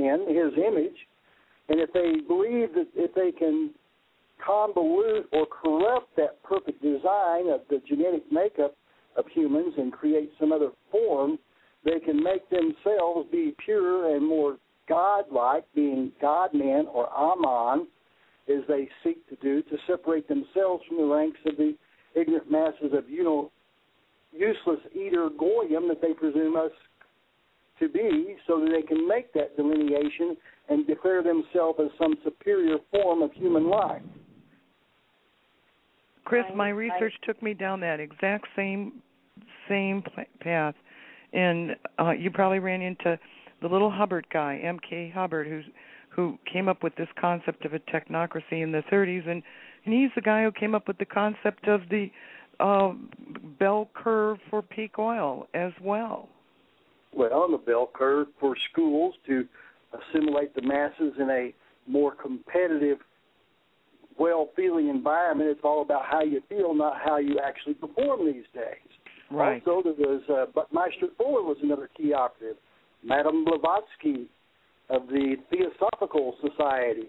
in his image, and if they believe that if they can convolute or corrupt that perfect design of the genetic makeup of humans and create some other form, they can make themselves be pure and more godlike, being God-man or Aman, as they seek to do, to separate themselves from the ranks of the ignorant masses of, useless eater goyim that they presume us to be, so that they can make that delineation and declare themselves as some superior form of human life. Chris, my research took me down that exact same path, and you probably ran into the little Hubbard guy, M.K. Hubbard, who came up with this concept of a technocracy in the 30s, and he's the guy who came up with the concept of the bell curve for peak oil as well. Well, the bell curve for schools to assimilate the masses in a more competitive, well-feeling environment. It's all about how you feel, not how you actually perform these days. Right. Also, there was Buckminster Fuller was another key operative. Madame Blavatsky of the Theosophical Society.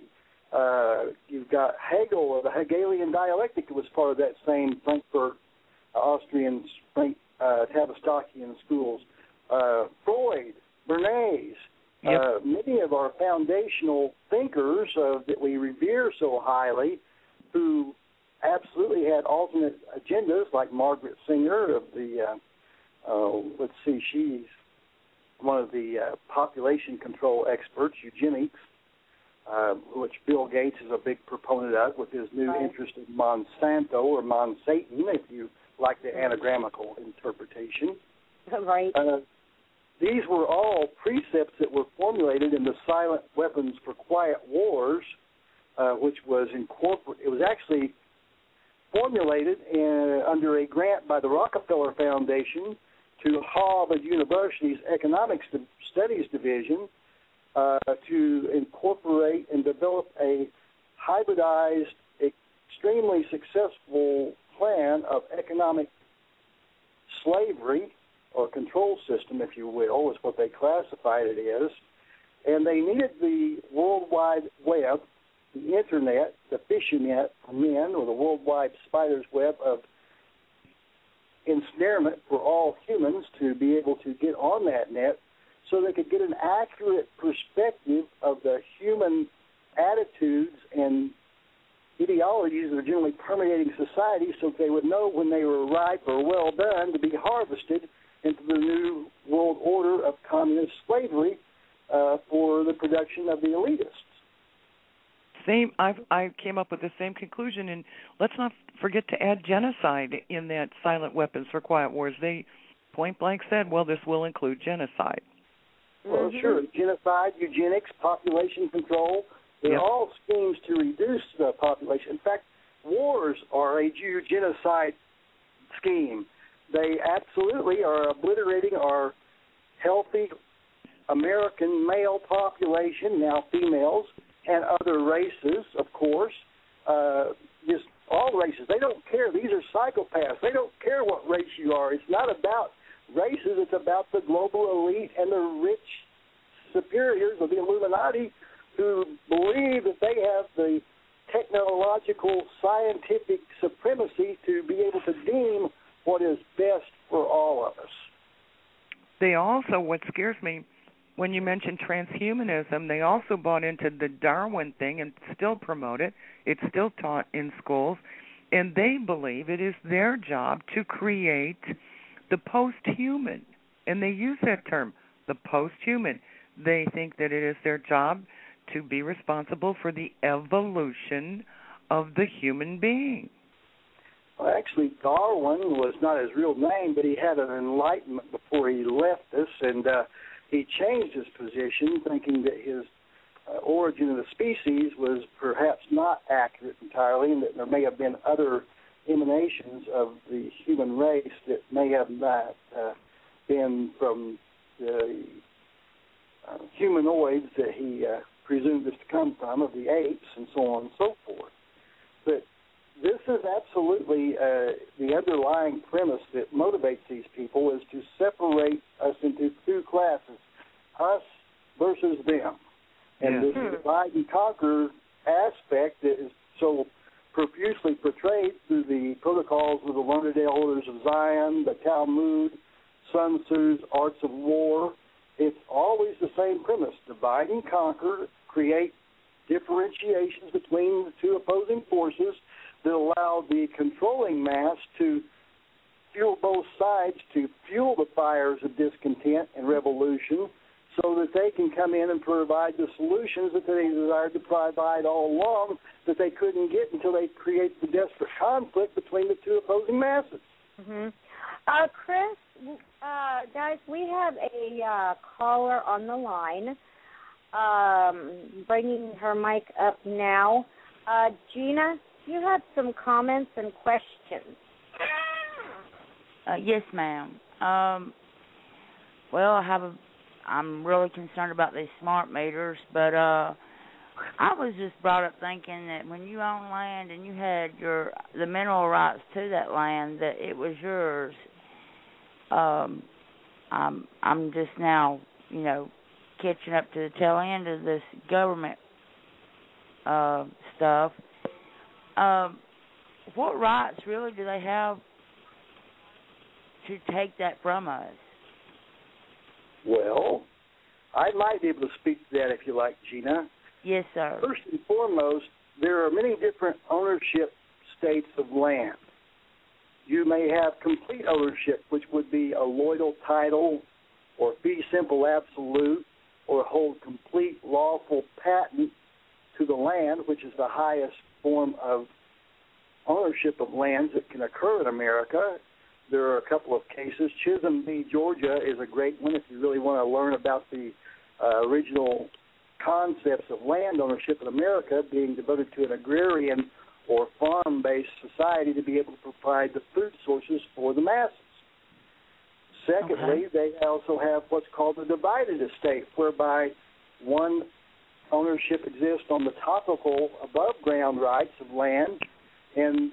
You've got Hegel of the Hegelian dialectic, was part of that same Frankfurt, Austrian, Tavistokian schools. Freud, Bernays, many of our foundational thinkers that we revere so highly, who absolutely had alternate agendas, like Margaret Singer of the, she's one of the population control experts, eugenics, which Bill Gates is a big proponent of with his new interest in Monsanto or Monsatan, if you like the anagrammical interpretation. Right. These were all precepts that were formulated in the Silent Weapons for Quiet Wars, which was it was actually formulated under a grant by the Rockefeller Foundation to Harvard University's Economics Studies Division to incorporate and develop a hybridized, extremely successful plan of economic slavery, or control system, if you will, is what they classified it as. And they needed the World Wide Web, the Internet, the fishing net for men, or the worldwide spider's web of ensnarement for all humans to be able to get on that net so they could get an accurate perspective of the human attitudes and ideologies that are generally permeating society, so that they would know when they were ripe or well done to be harvested into the new world order of communist slavery for the production of the elitists. I came up with the same conclusion, and let's not forget to add genocide in that Silent Weapons for Quiet Wars. They point blank said, well, this will include genocide. Well, sure. Genocide, eugenics, population control, they're all schemes to reduce the population. In fact, wars are a genocide scheme. They absolutely are obliterating our healthy American male population, now females, and other races, of course. Just all races. They don't care. These are psychopaths. They don't care what race you are. It's not about races. It's about the global elite and the rich superiors of the Illuminati who believe that they have the technological, scientific supremacy to be able to deem what is best for all of us. They also, what scares me, when you mention transhumanism, they also bought into the Darwin thing and still promote it. It's still taught in schools. And they believe it is their job to create the post-human. And they use that term, the post-human. They think that it is their job to be responsible for the evolution of the human being. Well, actually, Darwin was not his real name, but he had an enlightenment before he left us, and he changed his position, thinking that his origin of the species was perhaps not accurate entirely, and that there may have been other emanations of the human race that may have not been from the humanoids that he presumed us to come from, of the apes and so on and so forth. But this is absolutely the underlying premise that motivates these people, is to separate us into two classes, us versus them. And this divide and conquer aspect that is so profusely portrayed through the protocols of the learned elders of Zion, the Talmud, Sun Tzu's Arts of War. It's always the same premise: divide and conquer, create differentiations between the two opposing forces that allow the controlling mass to fuel both sides, to fuel the fires of discontent and revolution, so that they can come in and provide the solutions that they desired to provide all along, that they couldn't get until they create the desperate conflict between the two opposing masses. Mm-hmm. Chris, guys, we have a caller on the line, bringing her mic up now. Gina, you have some comments and questions. Yes, ma'am. Well, I'm really concerned about these smart meters, but I was just brought up thinking that when you own land and you had the mineral rights to that land, that it was yours. I'm just now, catching up to the tail end of this government stuff. What rights really do they have to take that from us? Well, I might be able to speak to that if you like, Gina. Yes, sir. First and foremost, there are many different ownership states of land. You may have complete ownership, which would be a loyal title or fee simple absolute, or hold complete lawful patent to the land, which is the highest form of ownership of lands that can occur in America. There are a couple of cases. Chisholm v. Georgia is a great one if you really want to learn about the original concepts of land ownership in America, being devoted to an agrarian or farm-based society to be able to provide the food sources for the masses. Secondly, they also have what's called the divided estate, whereby one ownership exists on the topical above-ground rights of land, and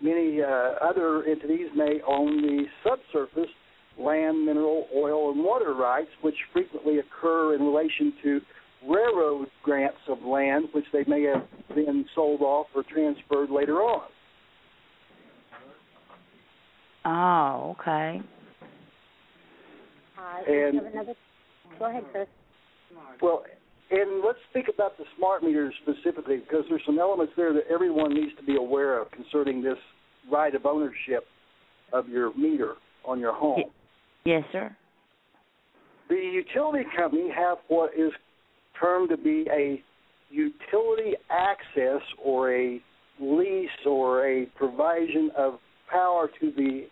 many other entities may own the subsurface land, mineral, oil, and water rights, which frequently occur in relation to railroad grants of land, which they may have been sold off or transferred later on. Oh, okay. Go ahead, Chris. Well, and let's speak about the smart meters specifically, because there's some elements there that everyone needs to be aware of concerning this right of ownership of your meter on your home. Yes, sir. The utility company have what is termed to be a utility access or a lease or a provision of power to the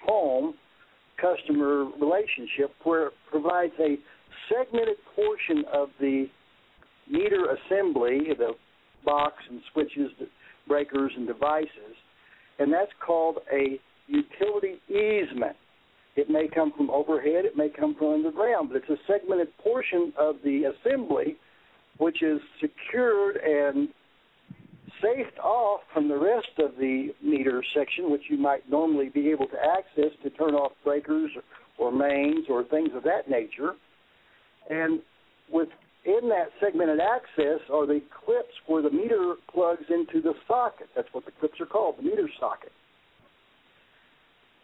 home customer relationship, where it provides a segmented portion of the meter assembly, the box and switches, breakers and devices, and that's called a utility easement. It may come from overhead, it may come from underground, but it's a segmented portion of the assembly which is secured and safed off from the rest of the meter section, which you might normally be able to access to turn off breakers or mains or things of that nature. And within that segmented access are the clips where the meter plugs into the socket. That's what the clips are called, the meter socket.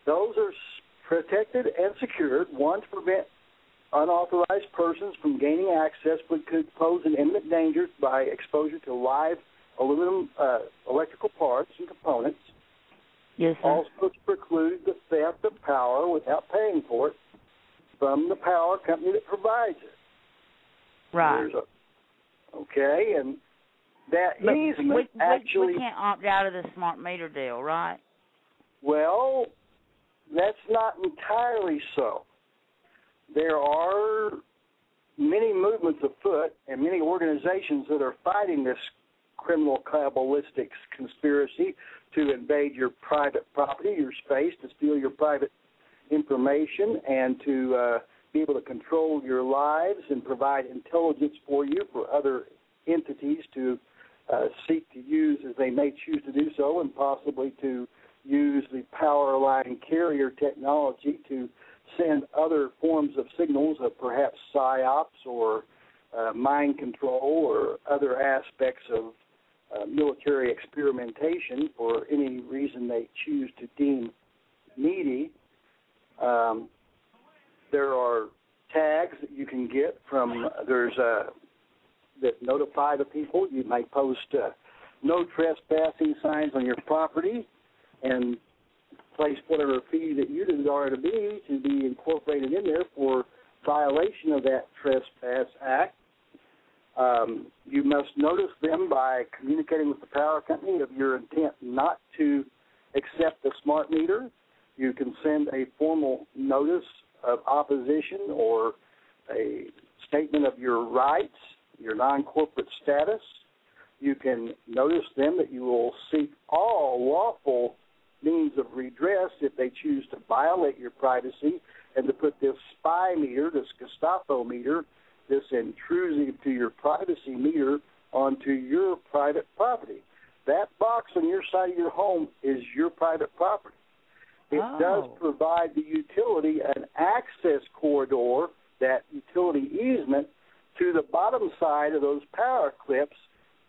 Those are protected and secured, one, to prevent unauthorized persons from gaining access, but could pose an imminent danger by exposure to live aluminum electrical parts and components. Yes, sir. Also to preclude the theft of power without paying for it from the power company that provides it. Right. Okay, and that easement we can't opt out of the smart meter deal, right? Well, that's not entirely so. There are many movements afoot and many organizations that are fighting this criminal cabalistic conspiracy to invade your private property, your space, to steal your private information, and to be able to control your lives and provide intelligence for you for other entities to seek to use as they may choose to do so, and possibly to use the power line carrier technology to send other forms of signals of perhaps psyops or mind control or other aspects of military experimentation for any reason they choose to deem needy. There are tags that you can get from, that notify the people. You might post no trespassing signs on your property and place whatever fee that you desire to be incorporated in there for violation of that trespass act. You must notice them by communicating with the power company of your intent not to accept the smart meter. You can send a formal notice of opposition or a statement of your rights, your non-corporate status. You can notice them that you will seek all lawful means of redress if they choose to violate your privacy and to put this spy meter, this Gestapo meter, this intrusive to your privacy meter onto your private property. That box on your side of your home is your private property. It does provide the utility an access corridor, that utility easement, to the bottom side of those power clips,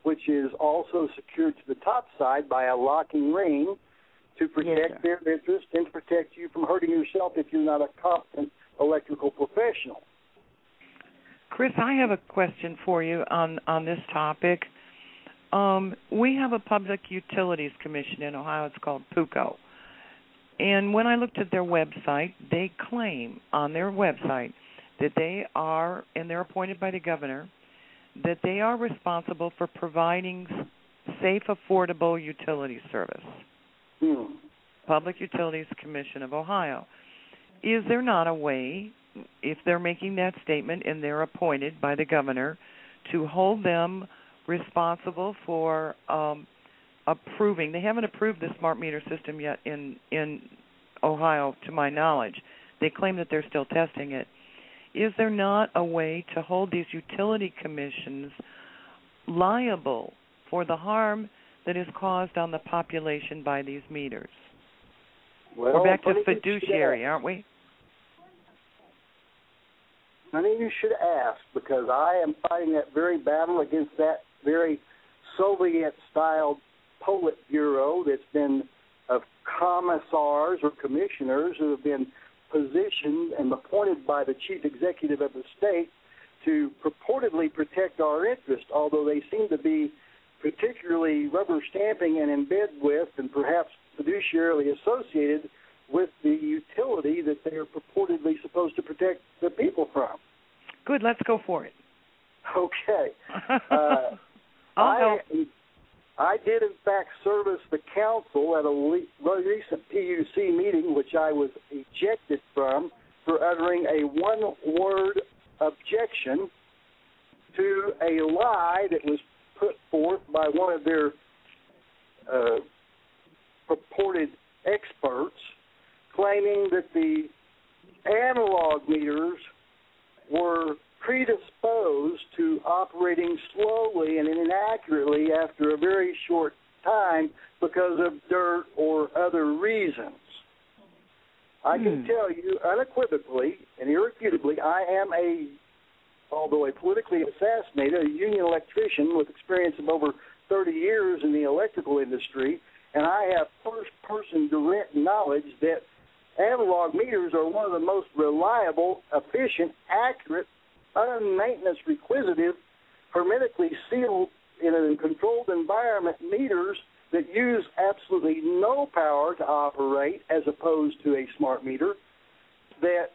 which is also secured to the top side by a locking ring to protect their interest and protect you from hurting yourself if you're not a competent electrical professional. Chris, I have a question for you on this topic. We have a Public Utilities Commission in Ohio. It's called PUCO. And when I looked at their website, they claim on their website that they are, and they're appointed by the governor, that they are responsible for providing safe, affordable utility service. Public Utilities Commission of Ohio. Is there not a way, if they're making that statement and they're appointed by the governor, to hold them responsible for approving? They haven't approved the smart meter system yet in Ohio, to my knowledge. They claim that they're still testing it. Is there not a way to hold these utility commissions liable for the harm that is caused on the population by these meters? Well, we're back to fiduciary, aren't we? Honey, you should ask, because I am fighting that very battle against that very Soviet-style Politburo that's been of commissars or commissioners who have been positioned and appointed by the chief executive of the state to purportedly protect our interest, although they seem to be particularly rubber stamping and in bed with and perhaps fiduciarily associated with the utility that they are purportedly supposed to protect the people from. Good, let's go for it. Okay. I'll help. I did, in fact, service the council at a recent PUC meeting, which I was ejected from for uttering a one-word objection to a lie that was put forth by one of their purported experts, claiming that the analog meters were predisposed to operating slowly and inaccurately after a very short time because of dirt or other reasons. I can tell you unequivocally and irrefutably, I am although a politically assassinated, a union electrician with experience of over 30 years in the electrical industry, and I have first-person direct knowledge that analog meters are one of the most reliable, efficient, accurate, unmaintenance requisitive, hermetically sealed in a controlled environment meters that use absolutely no power to operate as opposed to a smart meter that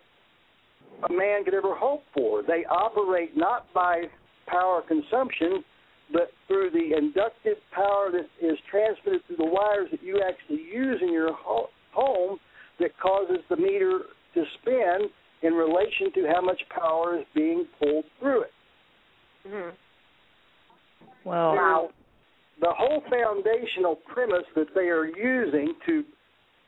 a man could ever hope for. They operate not by power consumption, but through the inductive power that is transmitted through the wires that you actually use in your home that causes the meter to spin in relation to how much power is being pulled through it. Well, now, the whole foundational premise that they are using to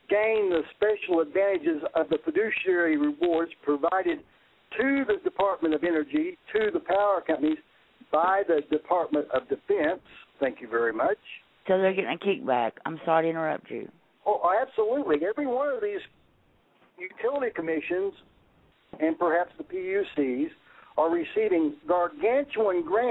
gain the special advantages of the fiduciary rewards provided to the Department of Energy, to the power companies, by the Department of Defense. Thank you very much. So they're getting a kickback. I'm sorry to interrupt you. Oh, absolutely. Every one of these utility commissions and perhaps the PUCs are receiving gargantuan grants